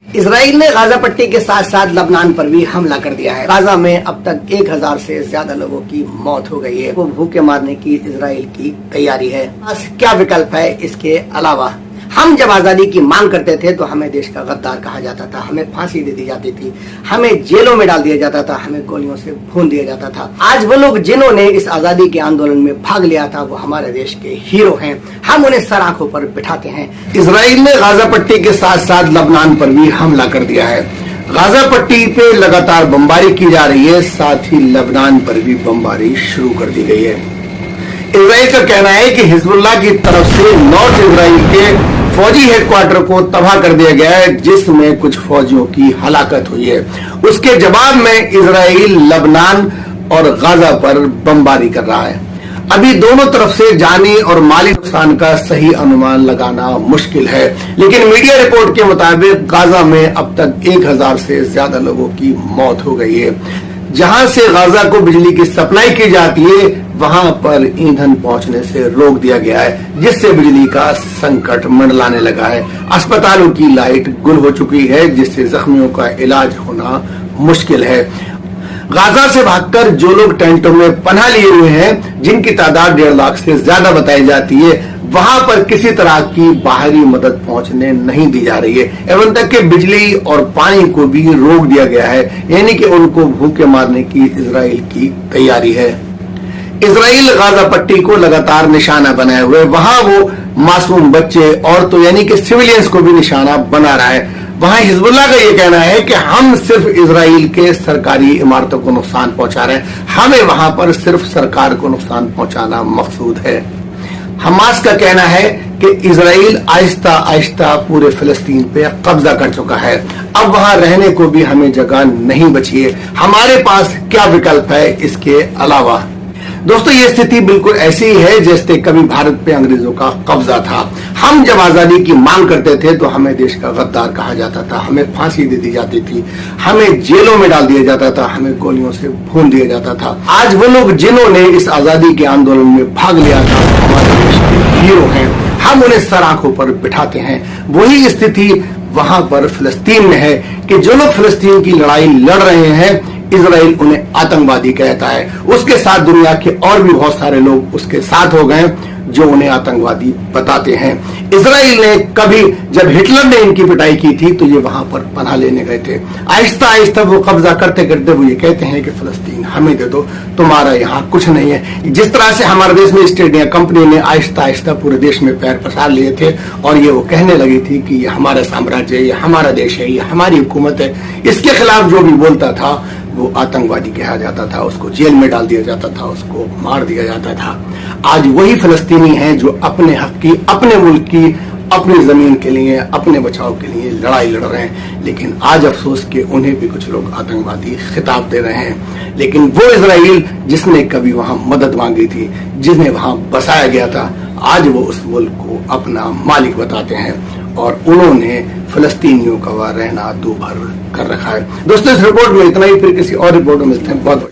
اسرائیل نے غازہ پٹی کے ساتھ ساتھ لبنان پر بھی حملہ کر دیا ہے۔ غازہ میں اب تک 1000 سے زیادہ لوگوں کی موت ہو گئی ہے۔ وہ بھوکے مارنے کی اسرائیل کی تیاری ہے۔ کیا وکلپ ہے اس کے علاوہ؟ ہم جب آزادی کی مانگ کرتے تھے تو ہمیں دیش کا غدار کہا جاتا تھا، ہمیں پھانسی دے دی جاتی تھی، ہمیں جیلوں میں ڈال دیا جاتا تھا، ہمیں گولیوں سے بھون دیا جاتا تھا۔ آج وہ لوگ جنہوں نے اس آزادی کے آندولن میں بھاگ لیا تھا وہ ہمارے دیش کے ہیرو ہیں، ہم انہیں سر آنکھوں پر بٹھاتے ہیں۔ اسرائیل نے غازہ پٹی کے ساتھ ساتھ لبنان پر بھی حملہ کر دیا ہے۔ غازہ پٹی پہ لگاتار بمباری کی جا رہی ہے، ساتھ ہی لبنان پر بھی بمباری شروع کر دی گئی ہے۔ اسرائیل کا کہنا ہے کہ حزب اللہ کی طرف سے نارتھ اسرائیل کے فوجی ہیڈ کوارٹر کو تباہ کر دیا گیا ہے، جس میں کچھ فوجیوں کی ہلاکت ہوئی ہے۔ اس کے جواب میں اسرائیل لبنان اور غازہ پر بمباری کر رہا ہے۔ ابھی دونوں طرف سے جانی اور مالی نقصان کا صحیح انمان لگانا مشکل ہے، لیکن میڈیا رپورٹ کے مطابق غازہ میں اب تک 1000 سے زیادہ لوگوں کی موت ہو گئی ہے۔ جہاں سے غازہ کو بجلی کی سپلائی کی جاتی ہے وہاں پر ایندھن پہنچنے سے روک دیا گیا ہے، جس سے بجلی کا سنکٹ منڈلانے لگا ہے۔ اسپتالوں کی لائٹ گل ہو چکی ہے، جس سے زخمیوں کا علاج ہونا مشکل ہے۔ غازہ سے بھاگ کر جو لوگ ٹینٹوں میں پناہ لیے ہوئے ہیں، جن کی تعداد 1.5 لاکھ سے زیادہ بتائی جاتی ہے، وہاں پر کسی طرح کی باہری مدد پہنچنے نہیں دی جا رہی ہے۔ ایون تک کہ بجلی اور پانی کو بھی روک دیا گیا ہے، یعنی کہ ان کو بھوکے مارنے کی اسرائیل کی تیاری ہے۔ اسرائیل غازہ پٹی کو لگاتار نشانہ بنائے ہوئے، وہاں وہ معصوم بچے، عورتوں یعنی کہ سویلینز کو بھی نشانہ بنا رہا ہے۔ وہاں حزب اللہ کا یہ کہنا ہے کہ ہم صرف اسرائیل کے سرکاری عمارتوں کو نقصان پہنچا رہے ہیں، ہمیں وہاں پر صرف سرکار کو نقصان پہنچانا مقصود ہے۔ حماس کا کہنا ہے کہ اسرائیل آہستہ آہستہ پورے فلسطین پہ قبضہ کر چکا ہے، اب وہاں رہنے کو بھی ہمیں جگہ نہیں بچی ہے، ہمارے پاس کیا وکلپ ہے اس کے علاوہ؟ دوستو، یہ استھتی بالکل ایسی ہی ہے جیسے کبھی بھارت پہ انگریزوں کا قبضہ تھا۔ ہم جب آزادی کی مانگ کرتے تھے تو ہمیں دیش کا غدار کہا جاتا تھا، ہمیں پھانسی دے دی جاتی تھی، ہمیں جیلوں میں ڈال دیا جاتا تھا، ہمیں گولیوں سے بھون دیا جاتا تھا۔ آج وہ لوگ جنہوں نے اس آزادی کے آندولن میں بھاگ لیا تھا ہمارے دیش کے ہیرو ہیں، ہم انہیں سر آنکھوں پر بٹھاتے ہیں۔ وہی استھتی وہاں پر فلسطین میں ہے کہ جو لوگ فلسطین کی لڑائی لڑ رہے ہیں، اسرائیل انہیں آتنکوادی کہتا ہے۔ اس کے ساتھ دنیا کے اور بھی بہت سارے لوگ اس کے ساتھ ہو گئے جو انہیں آتنکوادی بتاتے ہیں۔ اسرائیل نے کبھی جب ہٹلر نے ان کی پٹائی کی تھی تو یہ وہاں پر پناہ لینے گئے تھے۔ آہستہ آہستہ وہ قبضہ کرتے کرتے وہ یہ کہتے ہیں کہ فلسطین ہمیں دے دو، تمہارا یہاں کچھ نہیں ہے۔ جس طرح سے ہمارے دیش میں اسٹیٹ انڈیا کمپنی نے آہستہ آہستہ پورے دیش میں پیر پسار لیے تھے اور یہ وہ کہنے لگی تھی کہ یہ ہمارا سامراجیہ ہے، یہ ہمارا دیش ہے، یہ ہماری حکومت ہے، اس کے خلاف جو بھی بولتا تھا وہ آتنکوادی کہا جاتا تھا، اس کو جیل میں ڈال دیا جاتا تھا، اس کو مار دیا جاتا تھا۔ آج وہی فلسطینی ہیں جو اپنے حق کی، اپنے ملک کی، اپنی زمین کے لیے، اپنے بچاؤ کے لیے لڑائی لڑ رہے ہیں، لیکن آج افسوس کہ انہیں بھی کچھ لوگ آتنکوادی خطاب دے رہے ہیں۔ لیکن وہ اسرائیل جس نے کبھی وہاں مدد مانگی تھی، جنہیں وہاں بسایا گیا تھا، آج وہ اس ملک کو اپنا مالک بتاتے ہیں اور انہوں نے فلسطینیوں کا وہاں رہنا دو بھر کر رکھا ہے۔ دوستوں، اس رپورٹ میں اتنا ہی، پھر کسی اور رپورٹ میں ملتے ہیں۔ بہت